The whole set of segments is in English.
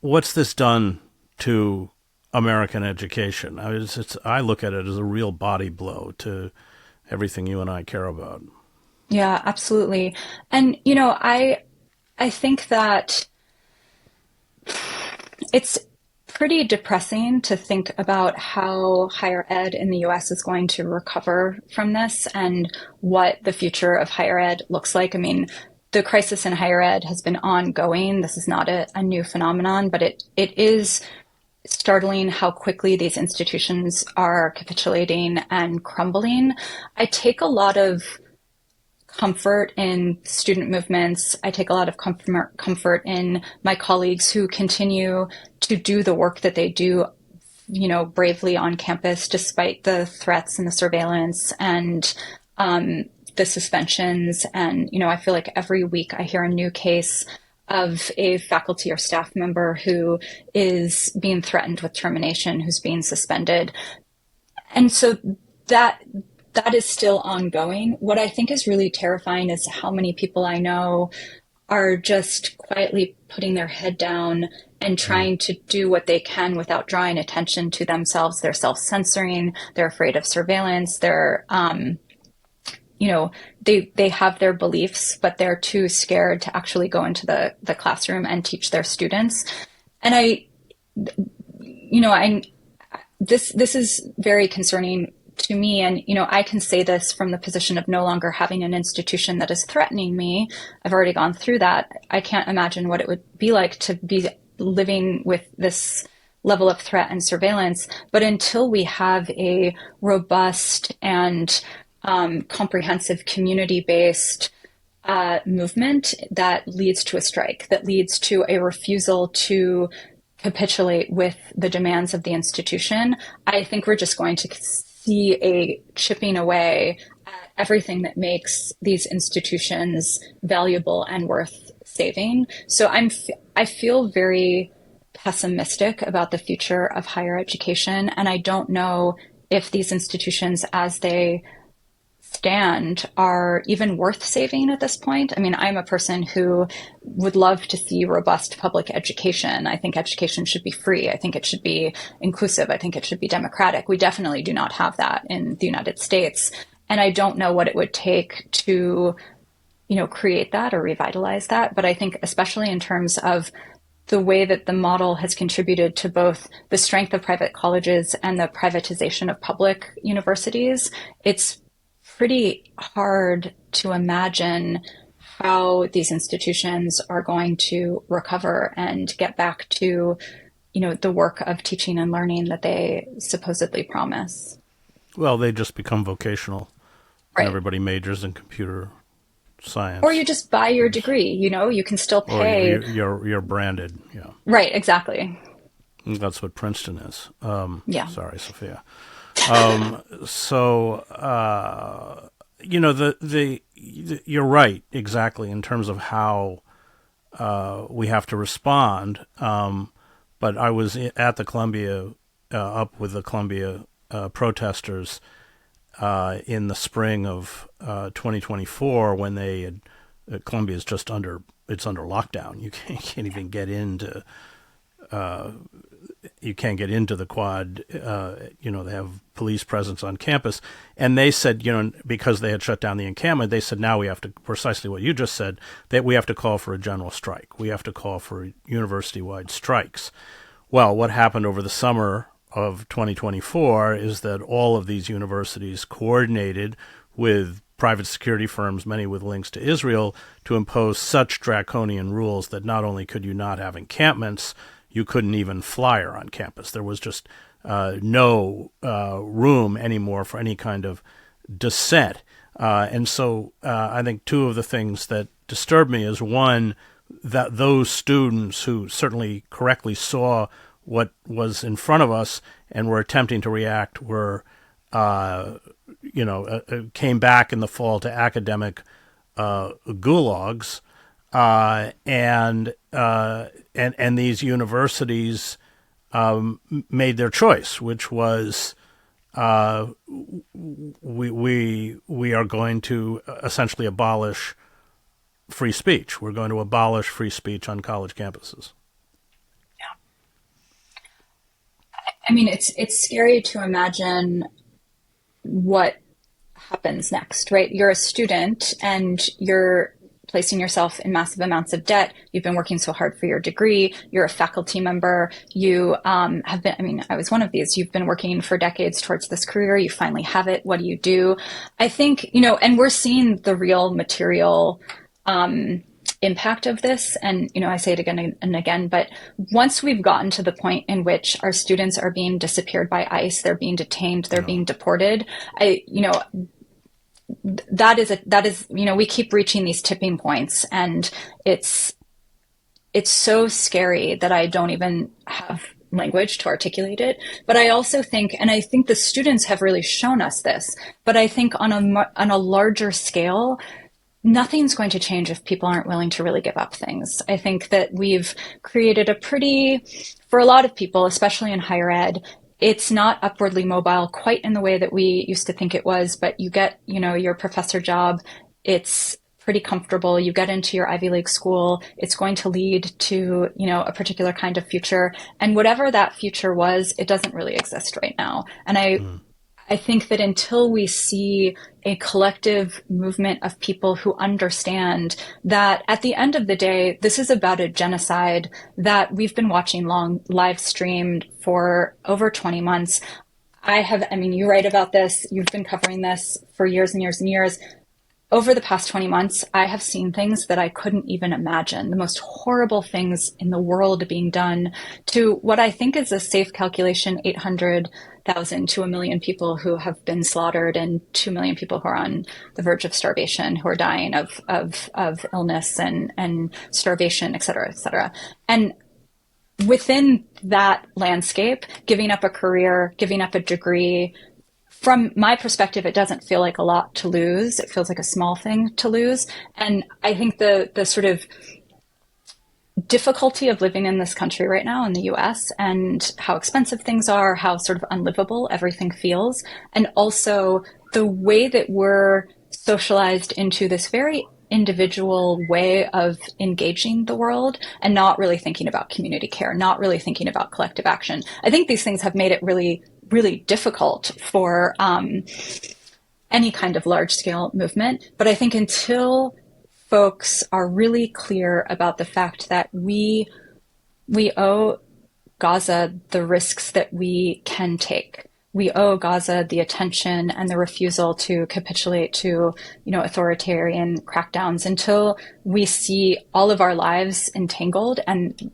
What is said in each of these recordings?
what's this done to American education? I look at it as a real body blow to everything you and I care about. Yeah, absolutely. And I think that it's pretty depressing to think about how higher ed in the US is going to recover from this and what the future of higher ed looks like. I mean, the crisis in higher ed has been ongoing. This is not a new phenomenon, but it is startling how quickly these institutions are capitulating and crumbling. I take a lot of comfort in student movements. I take a lot of comfort in my colleagues who continue to do the work that they do, bravely on campus, despite the threats and the surveillance and the suspensions. And, I feel like every week I hear a new case of a faculty or staff member who is being threatened with termination, who's being suspended. And so that that is still ongoing. What I think is really terrifying is how many people I know are just quietly putting their head down and trying to do what they can without drawing attention to themselves. They're self-censoring. They're afraid of surveillance. They have their beliefs, but they're too scared to actually go into the classroom and teach their students. And this is very concerning to me. And, I can say this from the position of no longer having an institution that is threatening me. I've already gone through that. I can't imagine what it would be like to be living with this level of threat and surveillance. But until we have a robust and comprehensive community-based movement that leads to a strike, that leads to a refusal to capitulate with the demands of the institution, I think we're just going to see a chipping away at everything that makes these institutions valuable and worth saving. So I feel very pessimistic about the future of higher education, and I don't know if these institutions as they stand are even worth saving at this point. I mean, I'm a person who would love to see robust public education. I think education should be free. I think it should be inclusive. I think it should be democratic. We definitely do not have that in the United States. And I don't know what it would take to, create that or revitalize that. But I think especially in terms of the way that the model has contributed to both the strength of private colleges and the privatization of public universities, it's pretty hard to imagine how these institutions are going to recover and get back to, the work of teaching and learning that they supposedly promise. Well, they just become vocational, and Right. everybody majors in computer Or science. you just buy your degree, you can still Or pay. you're branded. Yeah, Right, exactly. that's what Princeton is. Yeah. Sorry, Sophia. So you're right exactly in terms of how we have to respond. But I was at the Columbia, up with the Columbia protesters in the spring of 2024 when they had Columbia is just under lockdown. You can't even get into. You can't get into the quad. They have police presence on campus. And they said, because they had shut down the encampment, they said, now we have to, precisely what you just said, that we have to call for a general strike. We have to call for university-wide strikes. Well, what happened over the summer of 2024 is that all of these universities coordinated with private security firms, many with links to Israel, to impose such draconian rules that not only could you not have encampments, you couldn't even flyer on campus. There was just no room anymore for any kind of dissent. And so I think two of the things that disturb me is, one, that those students who certainly correctly saw what was in front of us and were attempting to react were, came back in the fall to academic gulags. And these universities made their choice, which was we are going to essentially abolish free speech. We're going to abolish free speech on college campuses. I mean, it's scary to imagine what happens next, right? You're a student and you're placing yourself in massive amounts of debt. You've been working so hard for your degree. You're a faculty member. You have been, I mean, I was one of these. You've been working for decades towards this career. You finally have it. What do you do? I think, and we're seeing the real material impact of this. And, I say it again and again, but once we've gotten to the point in which our students are being disappeared by ICE, they're being detained, they're being deported, that is, we keep reaching these tipping points, and it's so scary that I don't even have language to articulate it. But I also think, and I think the students have really shown us this, but I think on a larger scale, nothing's going to change if people aren't willing to really give up things. I think that we've created for a lot of people, especially in higher ed, it's not upwardly mobile quite in the way that we used to think it was, but you get, your professor job. It's pretty comfortable. You get into your Ivy League school. It's going to lead to, a particular kind of future. And whatever that future was, it doesn't really exist right now. And I think that until we see a collective movement of people who understand that at the end of the day, this is about a genocide that we've been watching live streamed for over 20 months. You write about this, you've been covering this for years and years and years. Over the past 20 months, I have seen things that I couldn't even imagine. The most horrible things in the world being done to what I think is a safe calculation, 800,000 to 1 million people who have been slaughtered, and 2 million people who are on the verge of starvation, who are dying of illness and starvation, et cetera, et cetera. And within that landscape, giving up a career, giving up a degree, from my perspective, it doesn't feel like a lot to lose. It feels like a small thing to lose. And I think the sort of difficulty of living in this country right now in the US, and how expensive things are, how sort of unlivable everything feels, and also the way that we're socialized into this very individual way of engaging the world and not really thinking about community care, not really thinking about collective action. I think these things have made it really difficult for any kind of large scale movement. But I think until folks are really clear about the fact that we owe Gaza the risks that we can take, we owe Gaza the attention and the refusal to capitulate to, authoritarian crackdowns, until we see all of our lives entangled and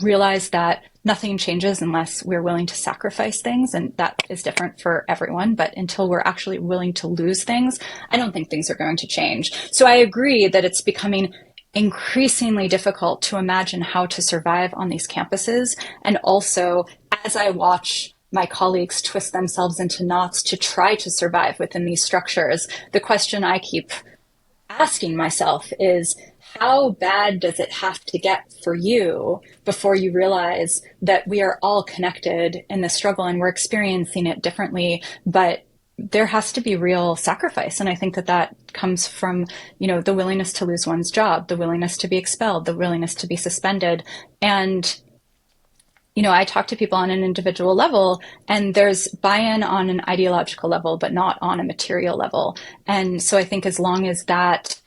realize that nothing changes unless we're willing to sacrifice things. And that is different for everyone. But until we're actually willing to lose things, I don't think things are going to change. So I agree that it's becoming increasingly difficult to imagine how to survive on these campuses. And also, as I watch my colleagues twist themselves into knots to try to survive within these structures, the question I keep asking myself is, how bad does it have to get for you before you realize that we are all connected in this struggle and we're experiencing it differently, but there has to be real sacrifice. And I think that comes from, the willingness to lose one's job, the willingness to be expelled, the willingness to be suspended. And, I talk to people on an individual level, and there's buy-in on an ideological level, but not on a material level. And so I think as long as that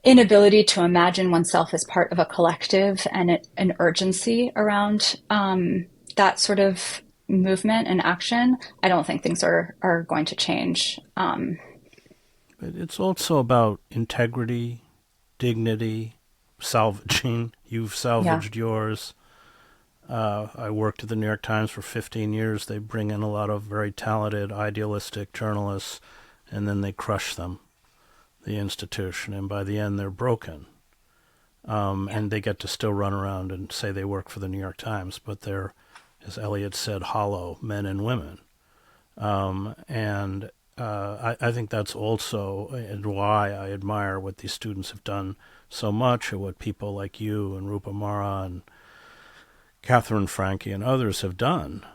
inability to imagine oneself as part of a collective and an urgency around that sort of movement and action, I don't think things are going to change. But it's also about integrity, dignity, salvaging. You've salvaged yours. I worked at the New York Times for 15 years. They bring in a lot of very talented, idealistic journalists, and then they crush them, the institution, and by the end they're broken. And they get to still run around and say they work for the New York Times, but they're, as Eliot said, hollow men and women. I think that's also why I admire what these students have done so much, or what people like you and Rupa Mara and Catherine Franke and others have done.